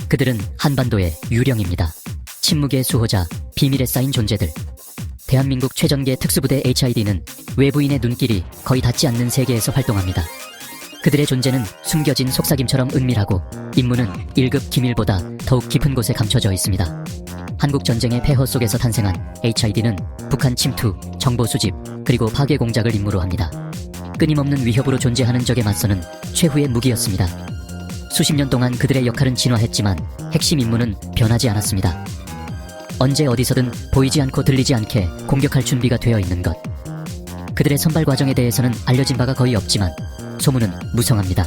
그들은 한반도의 유령입니다. 침묵의 수호자, 비밀에 쌓인 존재들. 대한민국 최전개 특수부대 HID는 외부인의 눈길이 거의 닿지 않는 세계에서 활동합니다. 그들의 존재는 숨겨진 속삭임처럼 은밀하고 임무는 1급 기밀보다 더욱 깊은 곳에 감춰져 있습니다. 한국 전쟁의 폐허 속에서 탄생한 HID는 북한 침투, 정보 수집, 그리고 파괴 공작을 임무로 합니다. 끊임없는 위협으로 존재하는 적에 맞서는 최후의 무기였습니다. 수십 년 동안 그들의 역할은 진화했지만 핵심 임무는 변하지 않았습니다. 언제 어디서든 보이지 않고 들리지 않게 공격할 준비가 되어 있는 것. 그들의 선발 과정에 대해서는 알려진 바가 거의 없지만 소문은 무성합니다.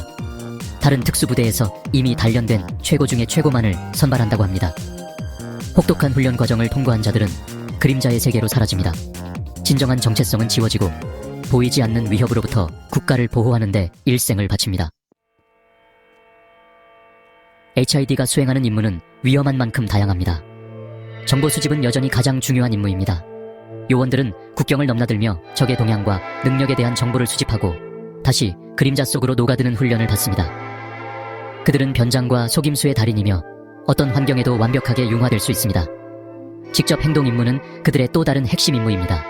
다른 특수부대에서 이미 단련된 최고 중의 최고만을 선발한다고 합니다. 혹독한 훈련 과정을 통과한 자들은 그림자의 세계로 사라집니다. 진정한 정체성은 지워지고 보이지 않는 위협으로부터 국가를 보호하는 데 일생을 바칩니다. HID가 수행하는 임무는 위험한 만큼 다양합니다. 정보 수집은 여전히 가장 중요한 임무입니다. 요원들은 국경을 넘나들며 적의 동향과 능력에 대한 정보를 수집하고 다시 그림자 속으로 녹아드는 훈련을 받습니다. 그들은 변장과 속임수의 달인이며 어떤 환경에도 완벽하게 융화될 수 있습니다. 직접 행동 임무는 그들의 또 다른 핵심 임무입니다.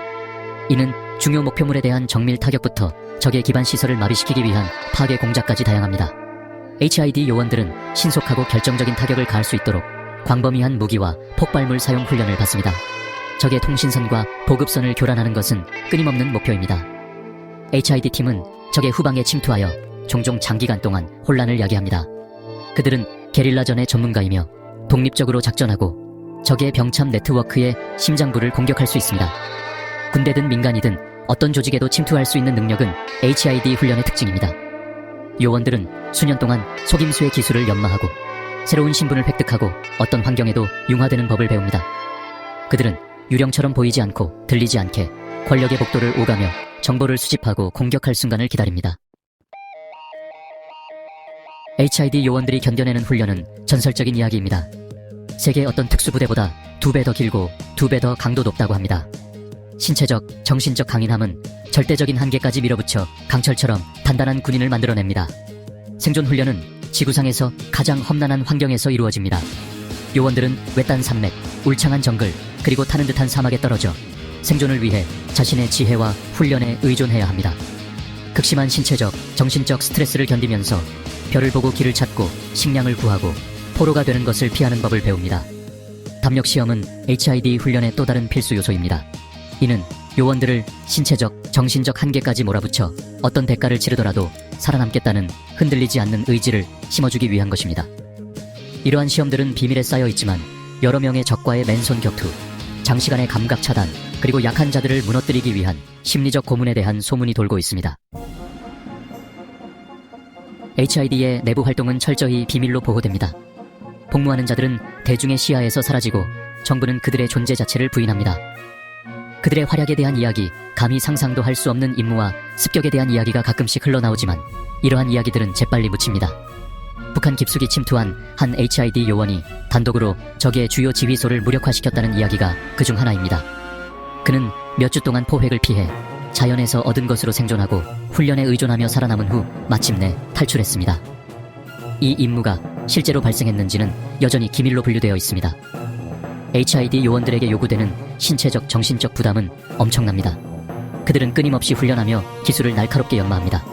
이는 중요 목표물에 대한 정밀 타격부터 적의 기반 시설을 마비시키기 위한 파괴 공작까지 다양합니다. HID 요원들은 신속하고 결정적인 타격을 가할 수 있도록 광범위한 무기와 폭발물 사용 훈련을 받습니다. 적의 통신선과 보급선을 교란하는 것은 끊임없는 목표입니다. HID 팀은 적의 후방에 침투하여 종종 장기간 동안 혼란을 야기합니다. 그들은 게릴라전의 전문가이며 독립적으로 작전하고 적의 병참 네트워크의 심장부를 공격할 수 있습니다. 군대든 민간이든 어떤 조직에도 침투할 수 있는 능력은 HID 훈련의 특징입니다. 요원들은 수년 동안 속임수의 기술을 연마하고 새로운 신분을 획득하고 어떤 환경에도 융화되는 법을 배웁니다. 그들은 유령처럼 보이지 않고 들리지 않게 권력의 복도를 오가며 정보를 수집하고 공격할 순간을 기다립니다. HID 요원들이 견뎌내는 훈련은 전설적인 이야기입니다. 세계 어떤 특수부대보다 2배 더 길고 2배 더 강도 높다고 합니다. 신체적, 정신적 강인함은 절대적인 한계까지 밀어붙여 강철처럼 단단한 군인을 만들어냅니다. 생존 훈련은 지구상에서 가장 험난한 환경에서 이루어집니다. 요원들은 외딴 산맥, 울창한 정글, 그리고 타는 듯한 사막에 떨어져 생존을 위해 자신의 지혜와 훈련에 의존해야 합니다. 극심한 신체적, 정신적 스트레스를 견디면서 별을 보고 길을 찾고 식량을 구하고 포로가 되는 것을 피하는 법을 배웁니다. 담력 시험은 HID 훈련의 또 다른 필수 요소입니다. 이는 요원들을 신체적, 정신적 한계까지 몰아붙여 어떤 대가를 치르더라도 살아남겠다는 흔들리지 않는 의지를 심어주기 위한 것입니다. 이러한 시험들은 비밀에 쌓여 있지만 여러 명의 적과의 맨손 격투, 장시간의 감각 차단, 그리고 약한 자들을 무너뜨리기 위한 심리적 고문에 대한 소문이 돌고 있습니다. HID의 내부 활동은 철저히 비밀로 보호됩니다. 복무하는 자들은 대중의 시야에서 사라지고 정부는 그들의 존재 자체를 부인합니다. 그들의 활약에 대한 이야기, 감히 상상도 할 수 없는 임무와 습격에 대한 이야기가 가끔씩 흘러나오지만 이러한 이야기들은 재빨리 묻힙니다. 북한 깊숙이 침투한 한 HID 요원이 단독으로 적의 주요 지휘소를 무력화시켰다는 이야기가 그중 하나입니다. 그는 몇 주 동안 포획을 피해 자연에서 얻은 것으로 생존하고 훈련에 의존하며 살아남은 후 마침내 탈출했습니다. 이 임무가 실제로 발생했는지는 여전히 기밀로 분류되어 있습니다. HID 요원들에게 요구되는 신체적, 정신적 부담은 엄청납니다. 그들은 끊임없이 훈련하며 기술을 날카롭게 연마합니다.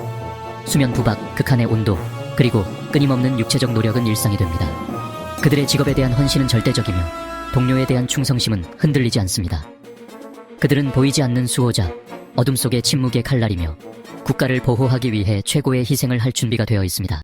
수면 부박, 극한의 온도, 그리고 끊임없는 육체적 노력은 일상이 됩니다. 그들의 직업에 대한 헌신은 절대적이며 동료에 대한 충성심은 흔들리지 않습니다. 그들은 보이지 않는 수호자, 어둠 속의 침묵의 칼날이며 국가를 보호하기 위해 최고의 희생을 할 준비가 되어 있습니다.